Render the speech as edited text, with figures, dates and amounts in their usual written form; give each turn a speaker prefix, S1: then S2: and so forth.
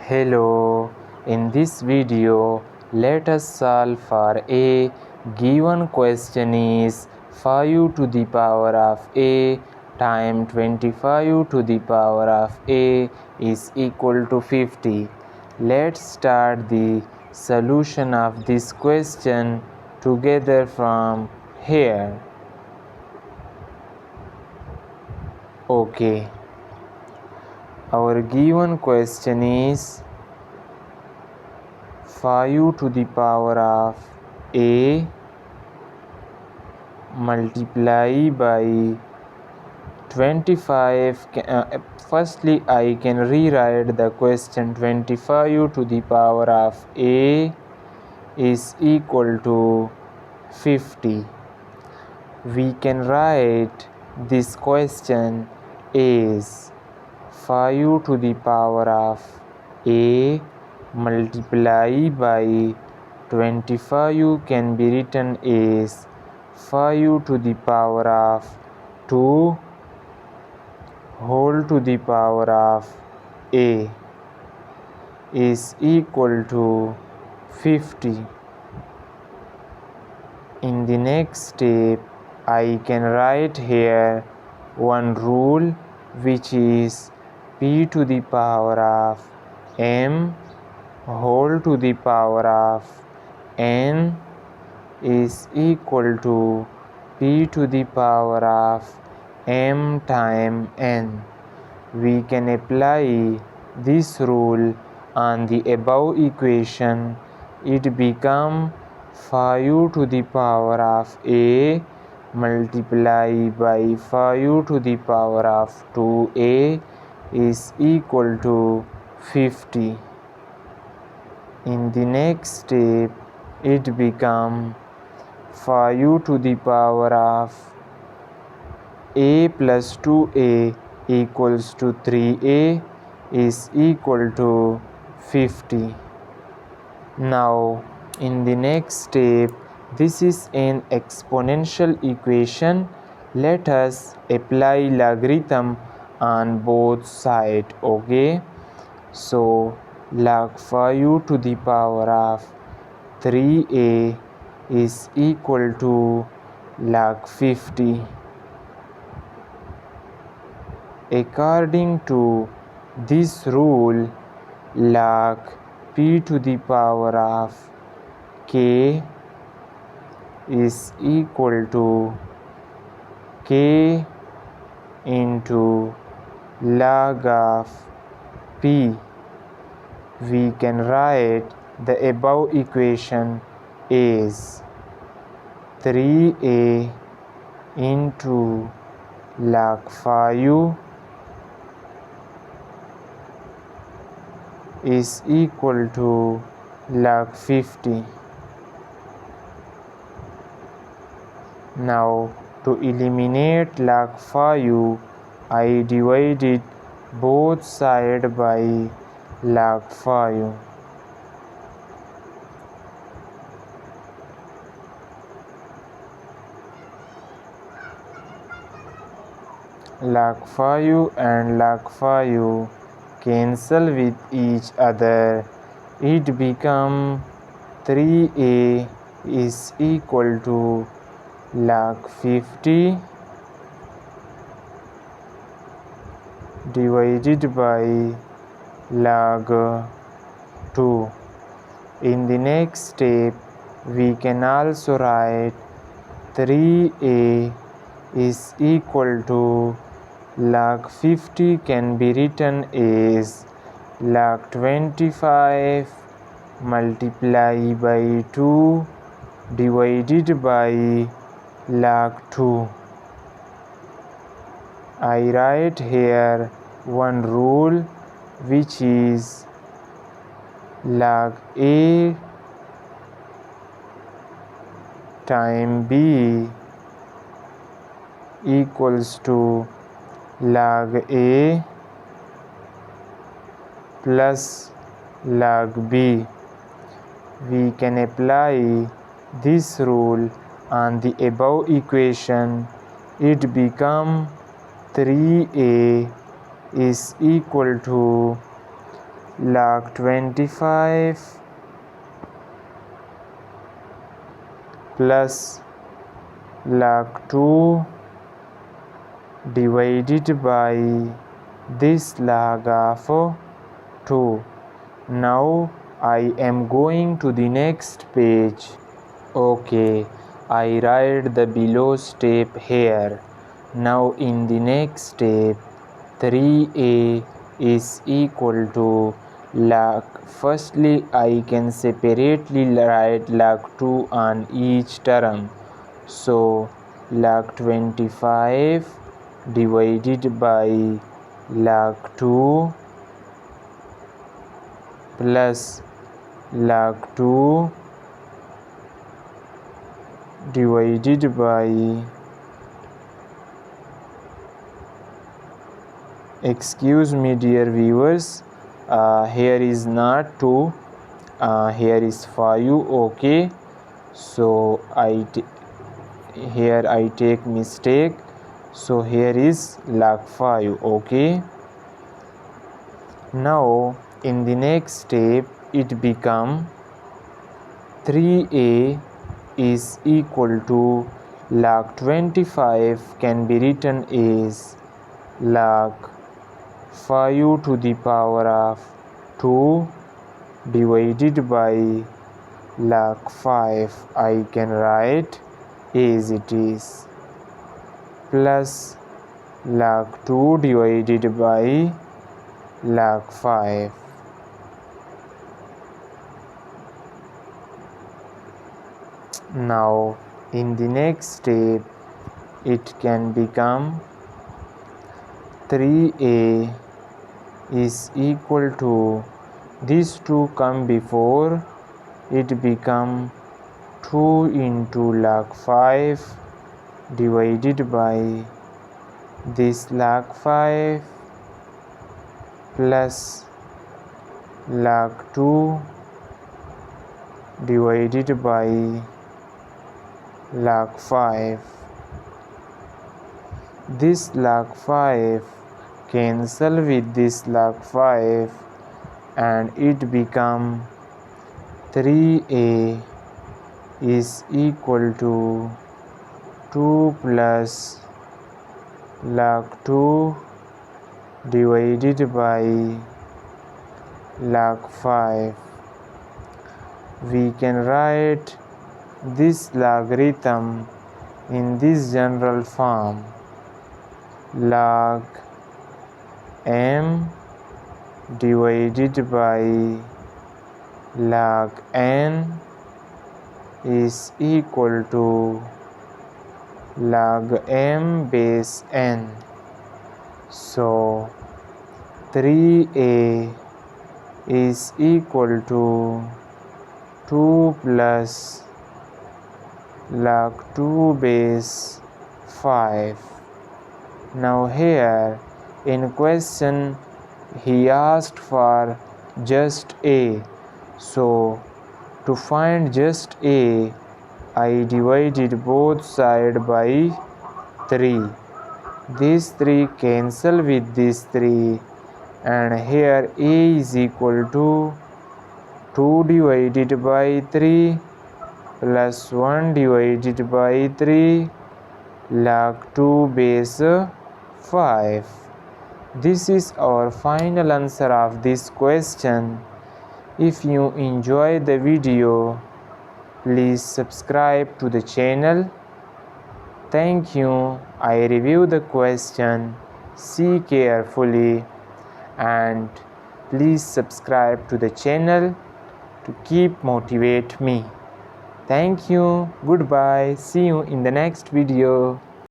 S1: Hello, in this video let us solve for a given question is 5 to the power of a times 25 to the power of a is equal to 50. Let's start the solution of this question together from here. Okay, our given question is 5 to the power of a multiply by 25. Firstly, I can rewrite the question 25 to the power of a is equal to 50. We can write this question as 5 to the power of a multiply by 25 can be written as 5 to the power of 2 whole to the power of a is equal to 50. In the next step, I can write here one rule, which is p to the power of m whole to the power of n is equal to p to the power of m times n. We can apply this rule on the above equation. It becomes 5 to the power of a multiply by 5 to the power of 2a is equal to 50. In the next step, it becomes 5 to the power of a plus 2a equals to 3a is equal to 50. Now, in the next step, this is an exponential equation. Let us apply logarithm on both sides. Okay, so log 5 to the power of 3a is equal to log 50. According to this rule, log p to the power of k is equal to k into log of p. We can write the above equation as 3a into log 5 is equal to log 50. Now, to eliminate log 5, I divided both sides by log 5. Log 5 and log 5 cancel with each other. It becomes 3a is equal to log 50 divided by log 2. In the next step, we can also write 3a is equal to log 50 can be written as log 25 multiply by 2 divided by log 2. I write here one rule, which is log a times b equals to log a plus log b. We can apply this rule on the above equation. It becomes 3a is equal to log 25 plus log 2 divided by this log of 2. Now I am going to the next page. Okay, I write the below step here. Now in the next step, 3a is equal to log. Firstly, I can separately write log 2 on each term. So log 25 divided by log 2 plus log 2 divided by, excuse me dear viewers, here is not 2, here is 5. Okay, so here I take mistake, so here is log 5. Okay, now in the next step it become 3a is equal to log 25 can be written as log 5 to the power of 2 divided by log 5. I can write as it is, plus log 2 divided by log 5. Now in the next step it can become 3a is equal to, these two come before, it become 2 into log 5 divided by this log 5 plus log 2 divided by log 5. This log 5 cancel with this log 5 and it become 3a is equal to 2 plus log 2 divided by log 5. We can write this logarithm in this general form: log m divided by log n is equal to log m base n. So 3a is equal to 2 plus log 2 base 5. Now here in question he asked for just a, so to find just a I divided both sides by 3. These 3 cancel with this 3 and here a is equal to 2 divided by 3 plus 1 divided by 3 log 2 base 5. This is our final answer of this question. If you enjoy the video, please subscribe to the channel. Thank you. I review the question. See carefully and please subscribe to the channel to keep motivate me. Thank you. Goodbye. See you in the next video.